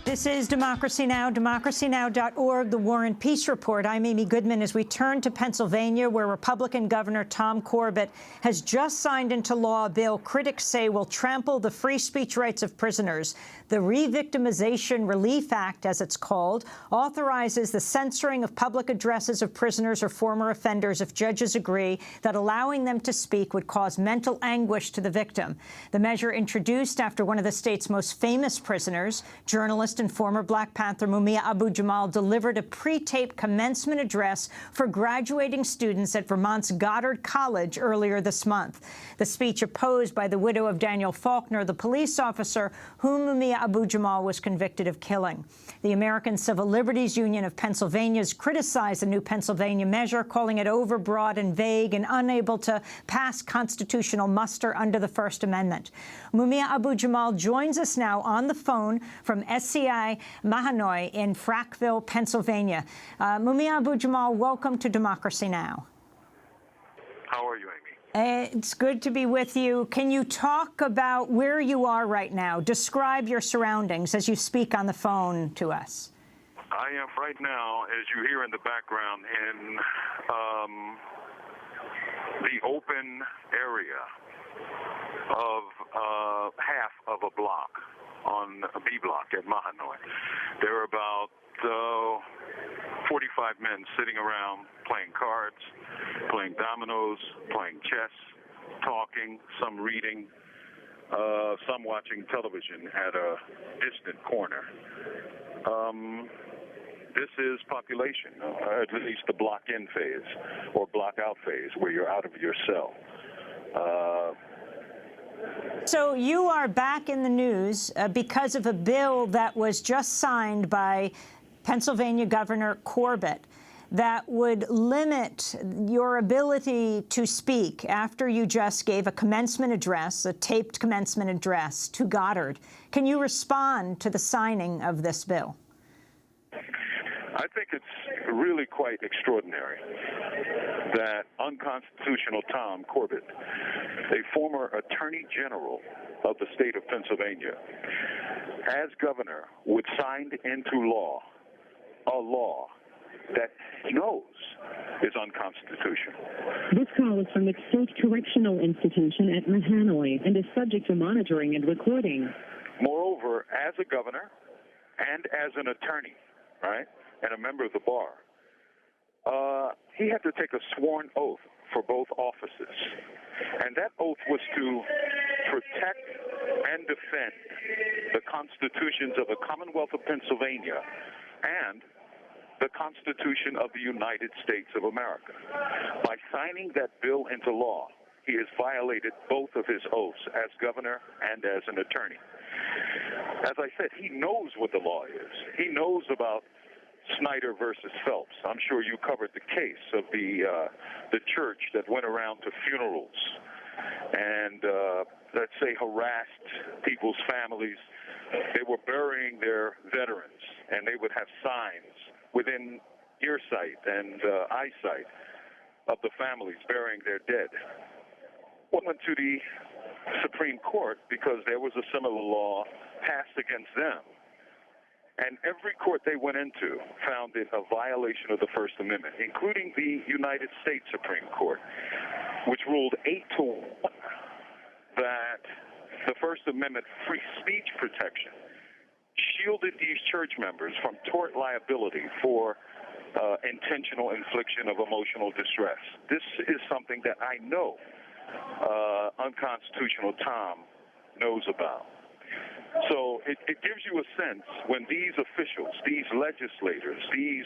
This is Democracy Now!, democracynow.org, the War and Peace Report. I'm Amy Goodman as we turn to Pennsylvania, where Republican Governor Tom Corbett has just signed into law a bill critics say will trample the free speech rights of prisoners. The Re-Victimization Relief Act, as it's called, authorizes the censoring of public addresses of prisoners or former offenders if judges agree that allowing them to speak would cause mental anguish to the victim. The measure, introduced after one of the state's most famous prisoners, journalist and former Black Panther Mumia Abu Jamal, delivered a pre-taped commencement address for graduating students at Vermont's Goddard College earlier this month. The speech opposed by the widow of Daniel Faulkner, the police officer whom Mumia Abu Jamal was convicted of killing. The American Civil Liberties Union of Pennsylvania has criticized the new Pennsylvania measure, calling it overbroad and vague and unable to pass constitutional muster under the First Amendment. Mumia Abu Jamal joins us now on the phone from SCI Mahanoy in Frackville, Pennsylvania. Mumia Abu Jamal, welcome to Democracy Now! How are you, Amy? It's good to be with you. Can you talk about where you are right now? Describe your surroundings as you speak on the phone to us. I am right now, as you hear in the background, in the open area of half of a block on a B block at Mahanoy. There are about 45 men sitting around playing cards, playing dominoes, playing chess, talking, some reading, some watching television at a distant corner. This is population, at least the block-in phase or block-out phase, where you're out of your cell. So you are back in the news because of a bill that was just signed by Pennsylvania Governor Corbett that would limit your ability to speak after you just gave a commencement address, a taped commencement address to Goddard. Can you respond to the signing of this bill? I think it's really quite extraordinary that unconstitutional Tom Corbett, a former Attorney General of the state of Pennsylvania, as governor, would sign into law a law that he knows is unconstitutional. This call is from the State Correctional Institution at Mahanoy and is subject to monitoring and recording. Moreover, as a governor and as an attorney, right, and a member of the bar, he had to take a sworn oath for both offices. And that oath was to protect and defend the constitutions of the Commonwealth of Pennsylvania and the Constitution of the United States of America. By signing that bill into law, he has violated both of his oaths as governor and as an attorney. As I said, he knows what the law is. He knows about Snyder versus Phelps. I'm sure you covered the case of the church that went around to funerals and, let's say, harassed people's families. They were burying their veterans, and they would have signs within earsight and eyesight of the families burying their dead. Went to the Supreme Court because there was a similar law passed against them. And every court they went into found it a violation of the First Amendment, including the United States Supreme Court, which ruled 8-1 that the First Amendment free speech protection shielded these church members from tort liability for intentional infliction of emotional distress. This is something that I know unconstitutional Tom knows about. So it gives you a sense when these officials, these legislators, these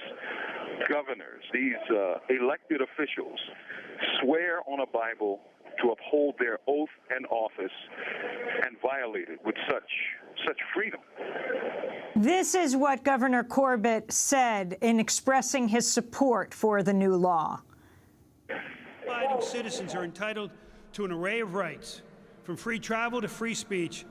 governors, these elected officials swear on a Bible to uphold their oath and office and violate it with such freedom. This is what Governor Corbett said in expressing his support for the new law. Law-abiding citizens are entitled to an array of rights, from free travel to free speech.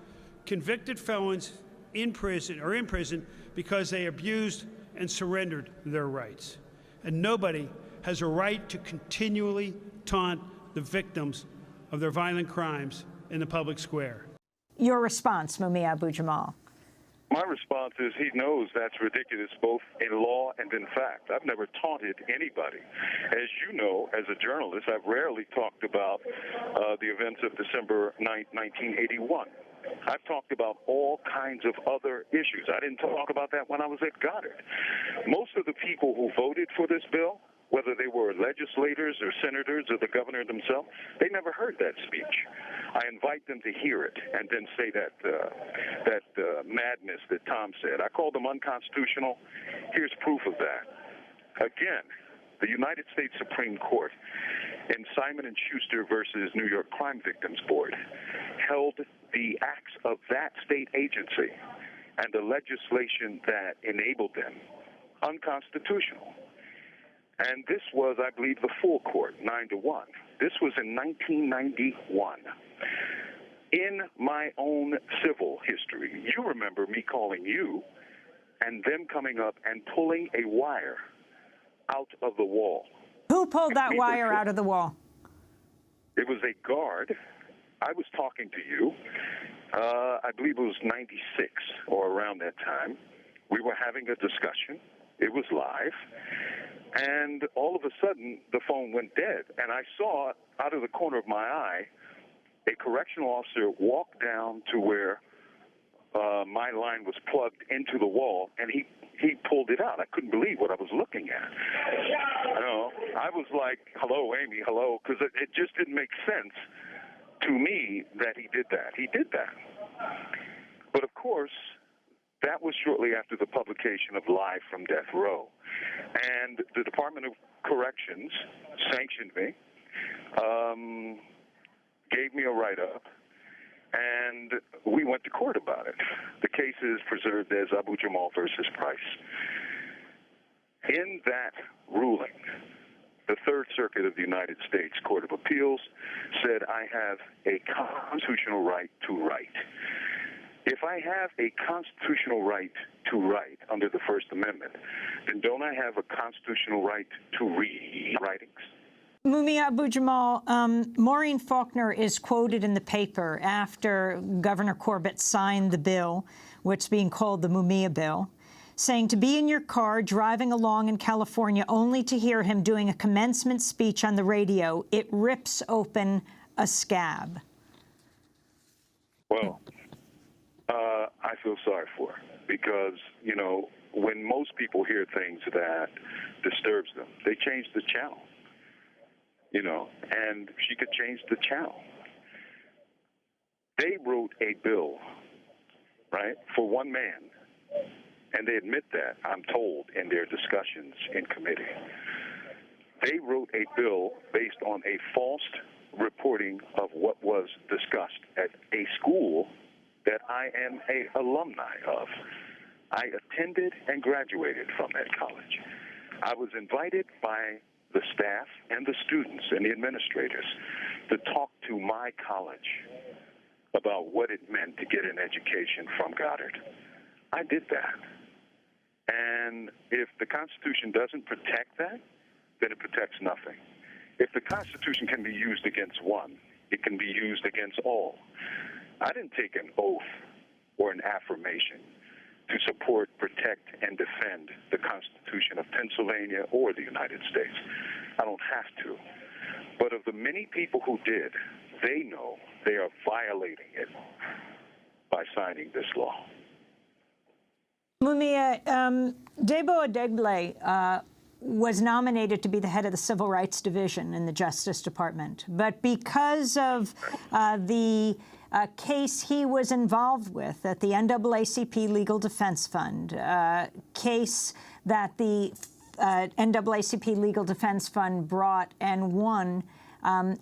Convicted felons in prison because they abused and surrendered their rights. And nobody has a right to continually taunt the victims of their violent crimes in the public square. Your response, Mumia Abu Jamal. My response is he knows that's ridiculous both in law and in fact. I've never taunted anybody. As you know, as a journalist, I've rarely talked about the events of December 9th, 1981. I've talked about all kinds of other issues. I didn't talk about that when I was at Goddard. Most of the people who voted for this bill, whether they were legislators or senators or the governor himself, they never heard that speech. I invite them to hear it and then say that madness that Tom said. I called them unconstitutional. Here's proof of that. Again, the United States Supreme Court in Simon & Schuster versus New York Crime Victims Board held the acts of that state agency and the legislation that enabled them unconstitutional. And this was, I believe, the full court, 9-1. This was in 1991. In my own civil history, you remember me calling you and them coming up and pulling a wire out of the wall. Who pulled that wire out of the wall? It was a guard. I was talking to you. I believe it was 96 or around that time. We were having a discussion. It was live. And all of a sudden, the phone went dead. And I saw, out of the corner of my eye, a correctional officer walk down to where my line was plugged into the wall, and he pulled it out. I couldn't believe what I was looking at. You know, I was like, hello, Amy, hello, because it just didn't make sense to me that he did that. He did that. But, of course, that was shortly after the publication of Live from Death Row. And the Department of Corrections sanctioned me, gave me a write-up, and we went to court about it. The case is preserved as Abu Jamal versus Price. In that ruling, the Third Circuit of the United States Court of Appeals said I have a constitutional right to write. If I have a constitutional right to write under the First Amendment, then don't I have a constitutional right to read writings? Mumia Abu Jamal, Maureen Faulkner is quoted in the paper after Governor Corbett signed the bill, what's being called the Mumia bill, saying to be in your car driving along in California only to hear him doing a commencement speech on the radio, it rips open a scab. Well, I feel sorry for her because, you know, when most people hear things that disturbs them, they change the channel, you know, and she could change the channel. They wrote a bill, right, for one man, and they admit that, I'm told, in their discussions in committee. They wrote a bill based on a false reporting of what was discussed at a school that I am an alumni of. I attended and graduated from that college. I was invited by the staff and the students and the administrators to talk to my college about what it meant to get an education from Goddard. I did that. And if the Constitution doesn't protect that, then it protects nothing. If the Constitution can be used against one, it can be used against all. I didn't take an oath or an affirmation to support, protect, and defend the Constitution of Pennsylvania or the United States. I don't have to. But of the many people who did, they know they are violating it by signing this law. Mumia, Debo Adegbile was nominated to be the head of the Civil Rights Division in the Justice Department. But because of the case he was involved with at the NAACP Legal Defense Fund, case that the NAACP Legal Defense Fund brought and won,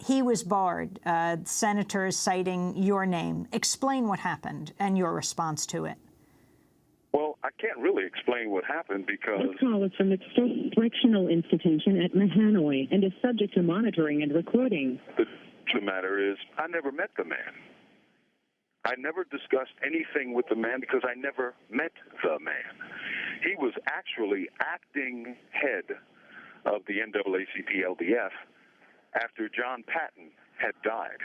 he was barred, senators citing your name. Explain what happened and your response to it. Well, I can't really explain what happened because... This call is from the State Correctional Institution at Mahanoy and is subject to monitoring and recording. The matter is, I never met the man. I never discussed anything with the man because I never met the man. He was actually acting head of the NAACP LDF after John Patton had died.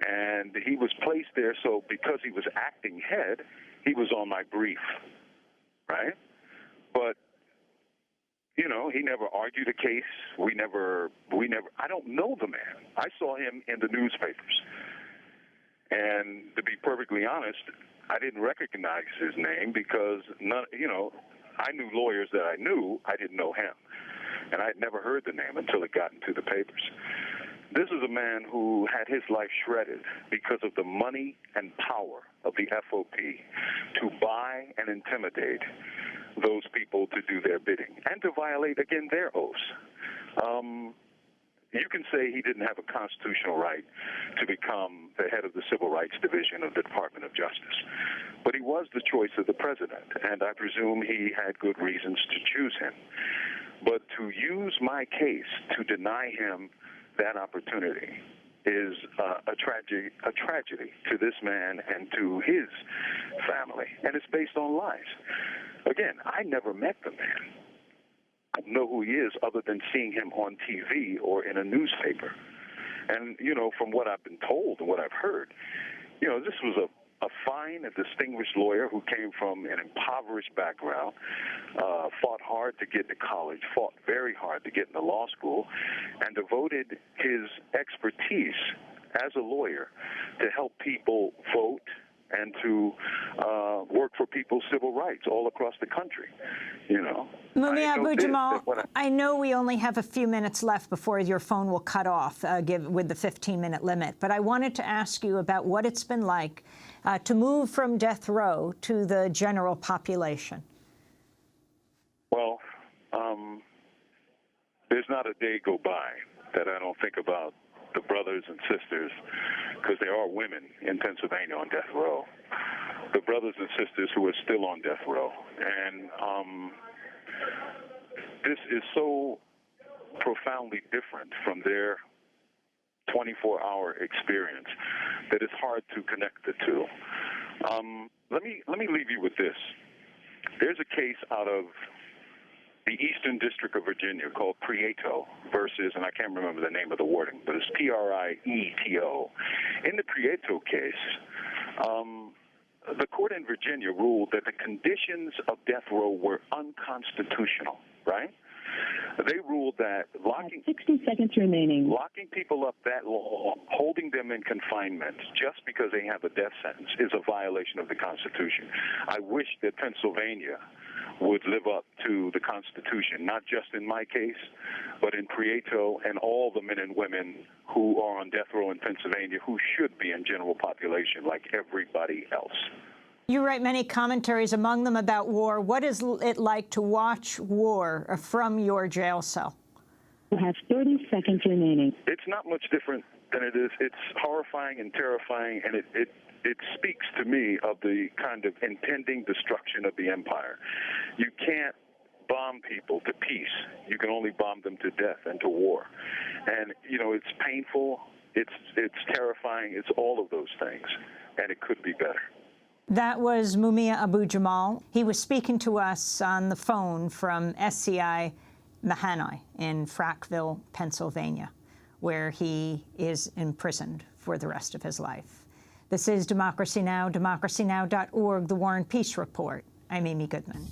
And he was placed there, so because he was acting head, he was on my brief, right? But, you know, he never argued a case. I don't know the man. I saw him in the newspapers. And to be perfectly honest, I didn't recognize his name because, I knew lawyers that I knew. I didn't know him. And I'd never heard the name until it got into the papers. This is a man who had his life shredded because of the money and power of the FOP to buy and intimidate those people to do their bidding and to violate, again, their oaths. You can say he didn't have a constitutional right to become the head of the Civil Rights Division of the Department of Justice, but he was the choice of the president, and I presume he had good reasons to choose him. But to use my case to deny him that opportunity is a tragedy to this man and to his family, and it's based on lies. Again, I never met the man. I don't know who he is other than seeing him on TV or in a newspaper. And, from what I've been told and what I've heard, this was a fine and distinguished lawyer who came from an impoverished background, fought hard to get to college, fought very hard to get into law school, and devoted his expertise as a lawyer to help people vote and to work for people's civil rights all across the country, Mumia Abu Jamal, I know we only have a few minutes left before your phone will cut off with the 15-minute limit, but I wanted to ask you about what it's been like to move from death row to the general population. Well, there's not a day go by that I don't think about the brothers and sisters, because there are women in Pennsylvania on death row, the brothers and sisters who are still on death row. And this is so profoundly different from their 24-hour experience that it's hard to connect the two. Let me leave you with this. There's a case out of the Eastern District of Virginia called Prieto versus, and I can't remember the name of the wording, but it's Prieto. In the Prieto case, the court in Virginia ruled that the conditions of death row were unconstitutional, right? They ruled that locking 60 seconds remaining. Locking people up that long, holding them in confinement just because they have a death sentence is a violation of the Constitution. I wish that Pennsylvania would live up to the Constitution, not just in my case, but in Prieto and all the men and women who are on death row in Pennsylvania who should be in general population like everybody else. You write many commentaries, among them about war. What is it like to watch war from your jail cell? You have 30 seconds remaining. It's not much different than it is. It's horrifying and terrifying, and it speaks to me of the kind of impending destruction of the empire. You can't bomb people to peace. You can only bomb them to death and to war. And, it's painful, it's terrifying, it's all of those things, and it could be better. That was Mumia Abu Jamal. He was speaking to us on the phone from SCI Mahanoy in Frackville, Pennsylvania, where he is imprisoned for the rest of his life. This is Democracy Now!, democracynow.org, The War and Peace Report. I'm Amy Goodman.